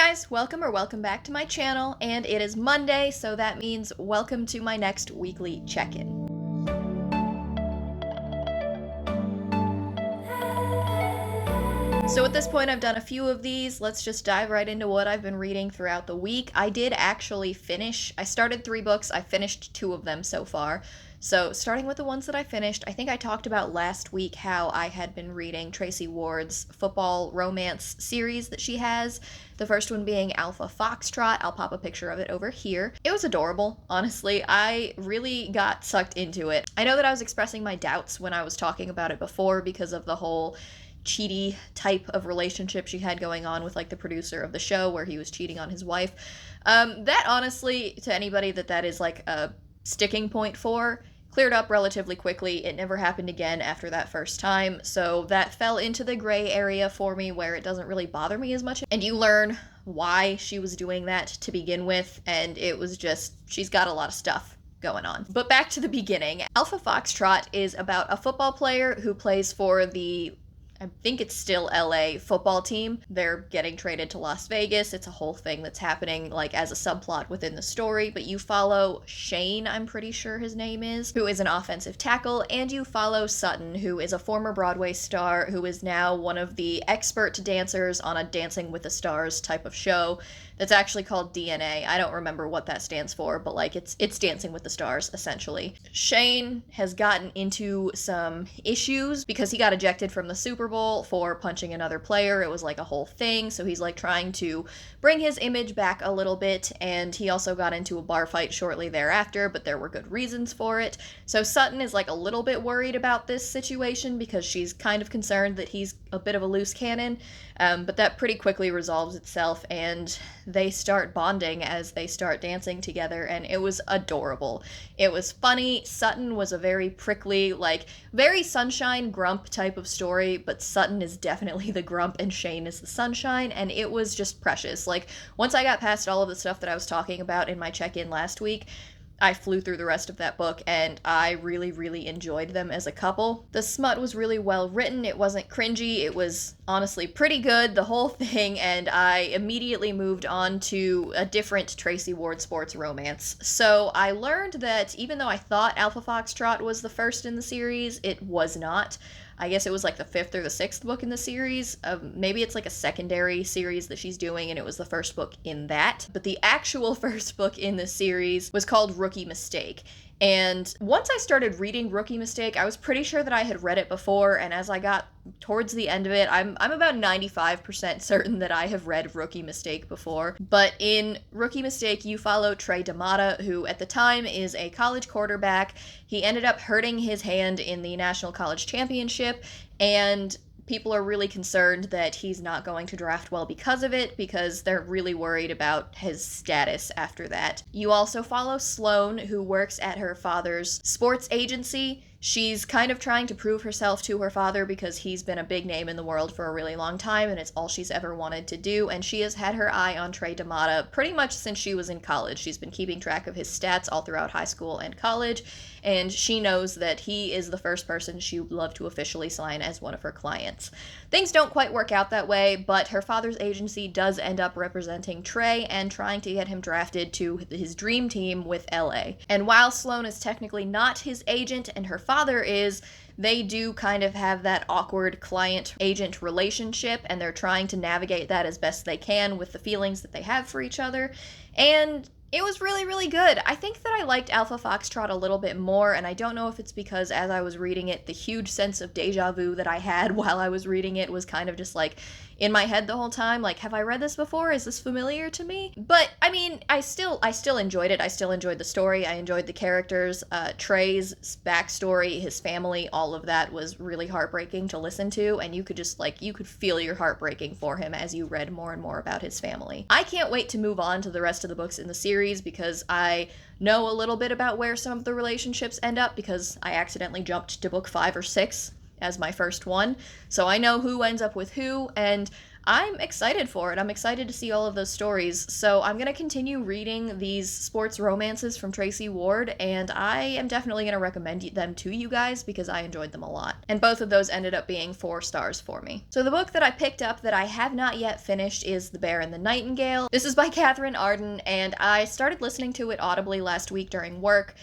guys, welcome back to my channel, and it is Monday, so that means welcome to my next weekly check-in. So at this point, I've done a few of these. Let's just dive right into what I've been reading throughout the week. I did actually finish. I started 3 books. I finished 2 of them so far. So starting with the ones that I finished, I think I talked about last week how I had been reading Tracy Ward's football romance series that she has. The first one being Alpha Foxtrot. I'll pop a picture of it over here. It was adorable, honestly. I really got sucked into it. I know that I was expressing my doubts when I was talking about it before because of the whole cheaty type of relationship she had going on with like the producer of the show where he was cheating on his wife. That honestly, to anybody that is like a sticking point for, cleared up relatively quickly. It never happened again after that first time, so that fell into the gray area for me where it doesn't really bother me as much. And you learn why she was doing that to begin with, and it was just, she's got a lot of stuff going on. But back to the beginning. Alpha Foxtrot is about a football player who plays for the, I think it's still LA football team. They're getting traded to Las Vegas. It's a whole thing that's happening like as a subplot within the story, but you follow Shane, I'm pretty sure his name is, who is an offensive tackle, and you follow Sutton, who is a former Broadway star who is now one of the expert dancers on a Dancing with the Stars type of show that's actually called DNA. I don't remember what that stands for, but like it's Dancing with the Stars, essentially. Shane has gotten into some issues because he got ejected from the Super Bowl for punching another player. It was like a whole thing, so he's like trying to bring his image back a little bit, and he also got into a bar fight shortly thereafter, but there were good reasons for it. So Sutton is like a little bit worried about this situation because she's kind of concerned that he's a bit of a loose cannon, but that pretty quickly resolves itself, and they start bonding as they start dancing together, and it was adorable. It was funny. Sutton was a very prickly, like, very sunshine grump type of story, but Sutton is definitely the grump and Shane is the sunshine, and it was just precious. Like, once I got past all of the stuff that I was talking about in my check-in last week, I flew through the rest of that book, and I really enjoyed them as a couple. The smut was really well written. It wasn't cringy. It was honestly pretty good, the whole thing, and I immediately moved on to a different Tracy Ward sports romance. So I learned that even though I thought Alpha Foxtrot was the first in the series, it was not. I guess it was like the 5th or the 6th book in the series. Maybe it's like a secondary series that she's doing, and it was the first book in that. But the actual first book in the series was called Rookie Mistake. And once I started reading Rookie Mistake, I was pretty sure that I had read it before, and as I got towards the end of it, I'm about 95% certain that I have read Rookie Mistake before. But in Rookie Mistake, you follow Trey D'Amata, who at the time is a college quarterback. He ended up hurting his hand in the National College Championship, and people are really concerned that he's not going to draft well because of it, because they're really worried about his status after that. You also follow Sloane, who works at her father's sports agency. She's kind of trying to prove herself to her father because he's been a big name in the world for a really long time, and it's all she's ever wanted to do, and she has had her eye on Trey D'Amata pretty much since she was in college. She's been keeping track of his stats all throughout high school and college, and she knows that he is the first person she would love to officially sign as one of her clients. Things don't quite work out that way, but her father's agency does end up representing Trey and trying to get him drafted to his dream team with LA. And while Sloane is technically not his agent and her father is, they do kind of have that awkward client-agent relationship, and they're trying to navigate that as best they can with the feelings that they have for each other. And it was really good. I think that I liked Alpha Foxtrot a little bit more, and I don't know if it's because as I was reading it, the huge sense of deja vu that I had while I was reading it was kind of just like in my head the whole time, like, have I read this before? Is this familiar to me? But I mean, I still enjoyed it. I still enjoyed the story. I enjoyed the characters. Trey's backstory, his family, all of that was really heartbreaking to listen to, and you could just you could feel your heart breaking for him as you read more and more about his family. I can't wait to move on to the rest of the books in the series because I know a little bit about where some of the relationships end up because I accidentally jumped to book 5 or 6 as my first one, so I know who ends up with who, and I'm excited for it. I'm excited to see all of those stories. So I'm going to continue reading these sports romances from Tracy Ward, and I am definitely going to recommend them to you guys because I enjoyed them a lot. And both of those ended up being 4 stars for me. So the book that I picked up that I have not yet finished is The Bear and the Nightingale. This is by Catherine Arden, and I started listening to it audibly last week during work.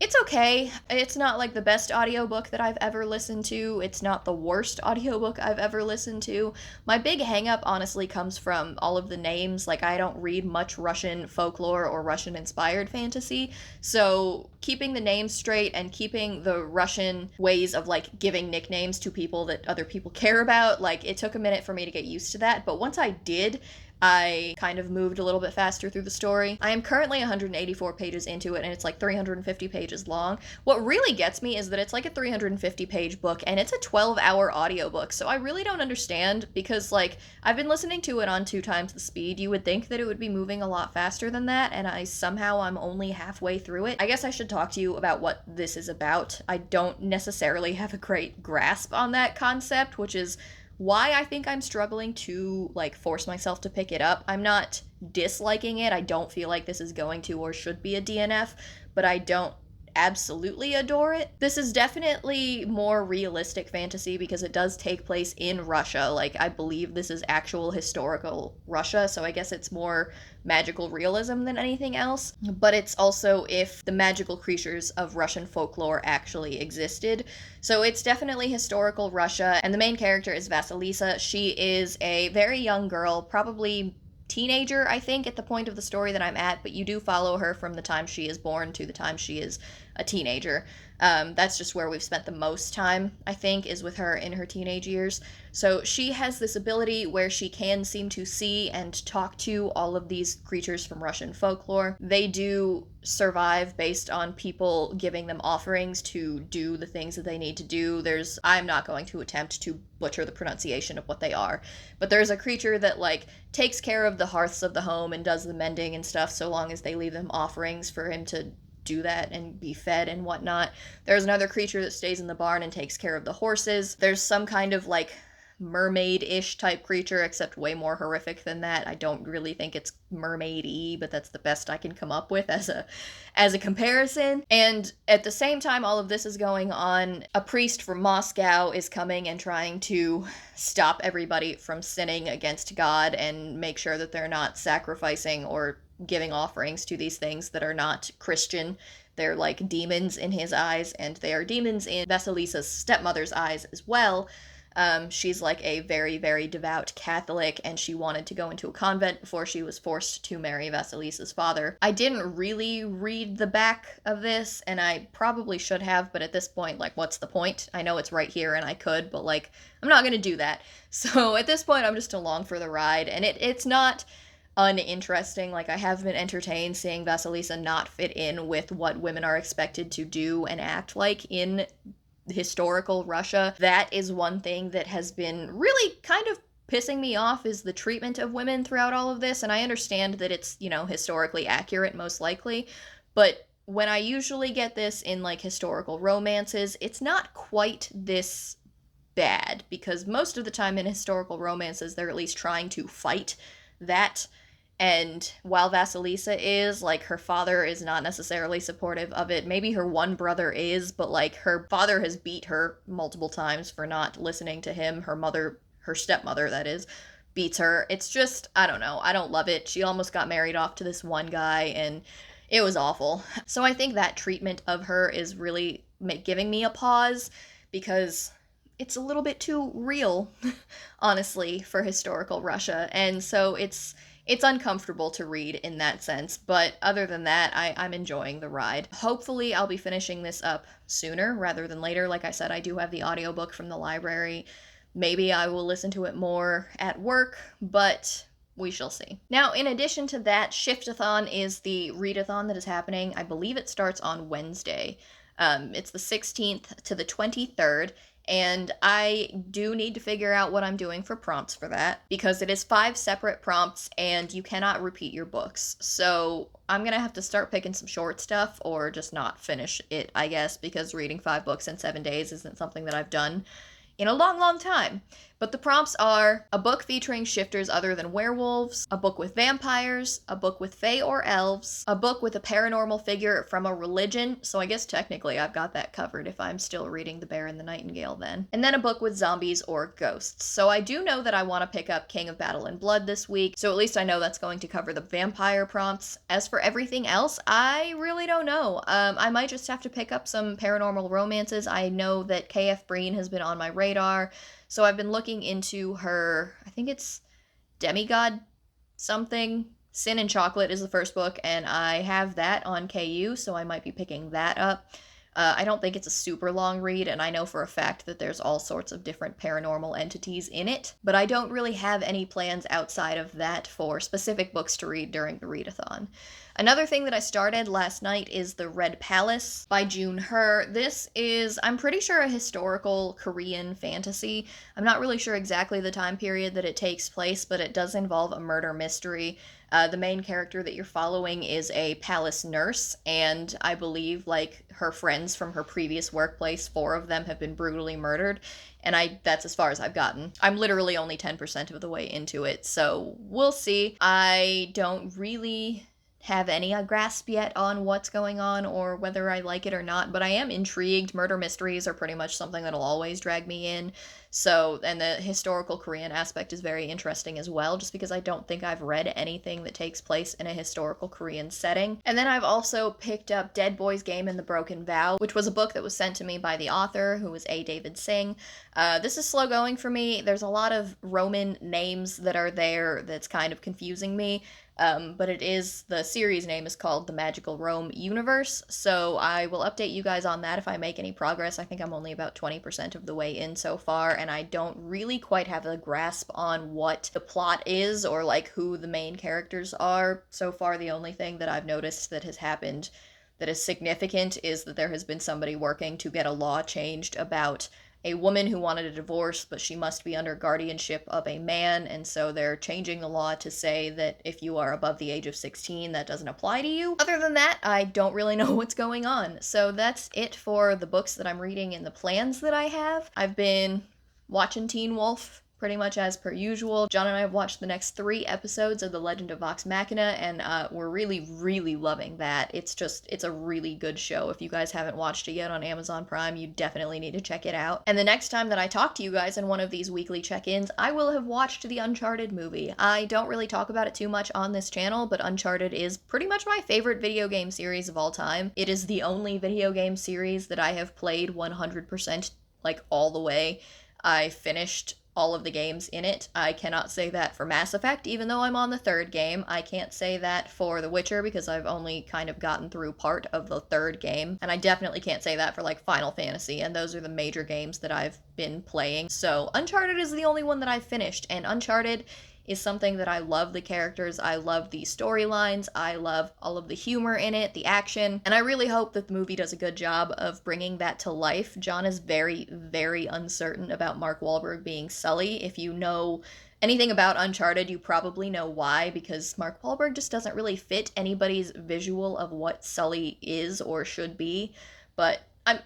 It's okay. It's not like the best audiobook that I've ever listened to. It's not the worst audiobook I've ever listened to. My big hangup honestly comes from all of the names. Like, I don't read much Russian folklore or Russian inspired fantasy. So keeping the names straight and keeping the Russian ways of like giving nicknames to people that other people care about, like, it took a minute for me to get used to that. But once I did, I kind of moved a little bit faster through the story. I am currently 184 pages into it, and it's like 350 pages long. What really gets me is that it's like a 350-page book, and it's a 12-hour audiobook, so I really don't understand, because, like, I've been listening to it on 2 times the speed. You would think that it would be moving a lot faster than that, and I'm only halfway through it. I guess I should talk to you about what this is about. I don't necessarily have a great grasp on that concept, which is why I think I'm struggling to, like, force myself to pick it up. I'm not disliking it. I don't feel like this is going to or should be a DNF, but I don't absolutely adore it. This is definitely more realistic fantasy because it does take place in Russia. Like, I believe this is actual historical Russia, so I guess it's more magical realism than anything else. But it's also if the magical creatures of Russian folklore actually existed. So it's definitely historical Russia, and the main character is Vasilisa. She is a very young girl, probably teenager, I think, at the point of the story that I'm at, but you do follow her from the time she is born to the time she is a teenager. That's just where we've spent the most time, I think, is with her in her teenage years. So she has this ability where she can seem to see and talk to all of these creatures from Russian folklore. They do survive based on people giving them offerings to do the things that they need to do. I'm not going to attempt to butcher the pronunciation of what they are, but there's a creature that, like, takes care of the hearths of the home and does the mending and stuff so long as they leave them offerings for him to do that and be fed and whatnot. There's another creature that stays in the barn and takes care of the horses. There's some kind of, like, mermaid-ish type creature, except way more horrific than that. I don't really think it's mermaid-y, but that's the best I can come up with as a comparison. And at the same time all of this is going on, a priest from Moscow is coming and trying to stop everybody from sinning against God and make sure that they're not sacrificing or giving offerings to these things that are not Christian. They're like demons in his eyes, and they are demons in Vasilisa's stepmother's eyes as well. She's like a very, very devout Catholic, and she wanted to go into a convent before she was forced to marry Vasilisa's father. I didn't really read the back of this, and I probably should have, but at this point, like, what's the point? I know it's right here and I could, but, like, I'm not gonna do that. So at this point, I'm just along for the ride, and it's not uninteresting. Like, I have been entertained seeing Vasilisa not fit in with what women are expected to do and act like in historical Russia. That is one thing that has been really kind of pissing me off, is the treatment of women throughout all of this. And I understand that it's, you know, historically accurate most likely, but when I usually get this in, like, historical romances, it's not quite this bad, because most of the time in historical romances they're at least trying to fight that. And while Vasilisa is, like, her father is not necessarily supportive of it. Maybe her one brother is, but, like, her father has beat her multiple times for not listening to him. Her stepmother, that is, beats her. It's just, I don't know. I don't love it. She almost got married off to this one guy, and it was awful. So I think that treatment of her is really giving me a pause, because it's a little bit too real, honestly, for historical Russia. And so it's uncomfortable to read in that sense, but other than that, I'm enjoying the ride. Hopefully I'll be finishing this up sooner rather than later. Like I said, I do have the audiobook from the library. Maybe I will listen to it more at work, but we shall see. Now, in addition to that, Shiftathon is the readathon that is happening. I believe it starts on Wednesday. It's the 16th to the 23rd. And I do need to figure out what I'm doing for prompts for that, because it is 5 separate prompts and you cannot repeat your books. So I'm gonna have to start picking some short stuff or just not finish it, I guess, because reading 5 books in 7 days isn't something that I've done in a long, long time. But the prompts are a book featuring shifters other than werewolves, a book with vampires, a book with fae or elves, a book with a paranormal figure from a religion, so I guess technically I've got that covered if I'm still reading The Bear and the Nightingale then, and then a book with zombies or ghosts. So I do know that I want to pick up King of Battle and Blood this week, so at least I know that's going to cover the vampire prompts. As for everything else, I really don't know. I might just have to pick up some paranormal romances. I know that KF Breen has been on my radar, so I've been looking into her, I think it's Demigod something. Sin and Chocolate is the first book, and I have that on KU, so I might be picking that up. I don't think it's a super long read, and I know for a fact that there's all sorts of different paranormal entities in it, but I don't really have any plans outside of that for specific books to read during the readathon. Another thing that I started last night is The Red Palace by June Her. This is, I'm pretty sure, a historical Korean fantasy. I'm not really sure exactly the time period that it takes place, but it does involve a murder mystery. The main character that you're following is a palace nurse, and I believe, like, her friends from her previous workplace, 4 of them have been brutally murdered, and that's as far as I've gotten. I'm literally only 10% of the way into it, so we'll see. I don't really have any grasp yet on what's going on or whether I like it or not, but I am intrigued. Murder mysteries are pretty much something that'll always drag me in. So, and the historical Korean aspect is very interesting as well, just because I don't think I've read anything that takes place in a historical Korean setting. And then I've also picked up Dead Boy's Game and the Broken Vow, which was a book that was sent to me by the author, who was A. David Singh. This is slow going for me. There's a lot of Roman names that are there that's kind of confusing me. But the series name is called The Magical Rome Universe, so I will update you guys on that if I make any progress. I think I'm only about 20% of the way in so far, and I don't really quite have a grasp on what the plot is or, like, who the main characters are. So far, the only thing that I've noticed that has happened that is significant is that there has been somebody working to get a law changed about a woman who wanted a divorce, but she must be under guardianship of a man, and so they're changing the law to say that if you are above the age of 16, that doesn't apply to you. Other than that, I don't really know what's going on. So that's it for the books that I'm reading and the plans that I have. I've been watching Teen Wolf pretty much as per usual. John and I have watched the next 3 episodes of The Legend of Vox Machina, and we're really, really loving that. It's a really good show. If you guys haven't watched it yet on Amazon Prime, you definitely need to check it out. And the next time that I talk to you guys in one of these weekly check-ins, I will have watched the Uncharted movie. I don't really talk about it too much on this channel, but Uncharted is pretty much my favorite video game series of all time. It is the only video game series that I have played 100%, like, all the way. I finished all of the games in it. I cannot say that for Mass Effect, even though I'm on the 3rd game. I can't say that for The Witcher, because I've only kind of gotten through part of the 3rd game. And I definitely can't say that for, like, Final Fantasy, and those are the major games that I've been playing. So Uncharted is the only one that I've finished, and Uncharted is something that I love the characters, I love the storylines, I love all of the humor in it, the action, and I really hope that the movie does a good job of bringing that to life. John is very, very uncertain about Mark Wahlberg being Sully. If you know anything about Uncharted, you probably know why, because Mark Wahlberg just doesn't really fit anybody's visual of what Sully is or should be, but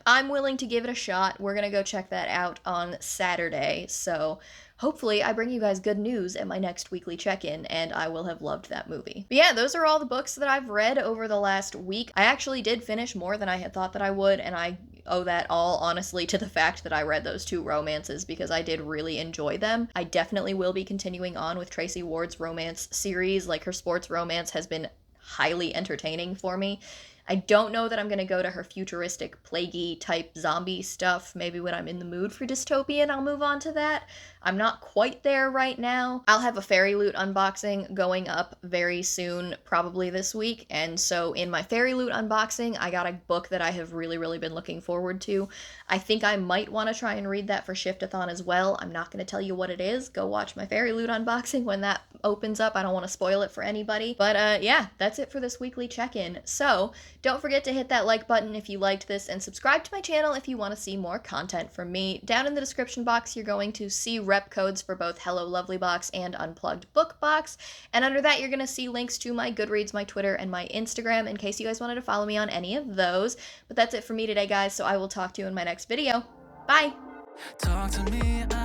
I'm willing to give it a shot. We're gonna go check that out on Saturday, so hopefully I bring you guys good news at my next weekly check-in, and I will have loved that movie. But yeah, those are all the books that I've read over the last week. I actually did finish more than I had thought that I would, and I owe that all, honestly, to the fact that I read those 2 romances, because I did really enjoy them. I definitely will be continuing on with Tracy Ward's romance series. Like, her sports romance has been highly entertaining for me. I don't know that I'm going to go to her futuristic, plaguey type zombie stuff. Maybe when I'm in the mood for dystopian, I'll move on to that. I'm not quite there right now. I'll have a Fairy Loot unboxing going up very soon, probably this week, and so in my Fairy Loot unboxing, I got a book that I have really, really been looking forward to. I think I might want to try and read that for Shiftathon as well. I'm not going to tell you what it is. Go watch my Fairy Loot unboxing when that opens up. I don't want to spoil it for anybody. But yeah, that's it for this weekly check-in. So don't forget to hit that like button if you liked this, and subscribe to my channel if you want to see more content from me. Down in the description box, you're going to see rep codes for both Hello Lovely Box and Unplugged Book Box, and under that you're going to see links to my Goodreads, my Twitter, and my Instagram in case you guys wanted to follow me on any of those. But that's it for me today, guys, so I will talk to you in my next video. Bye! Talk to me.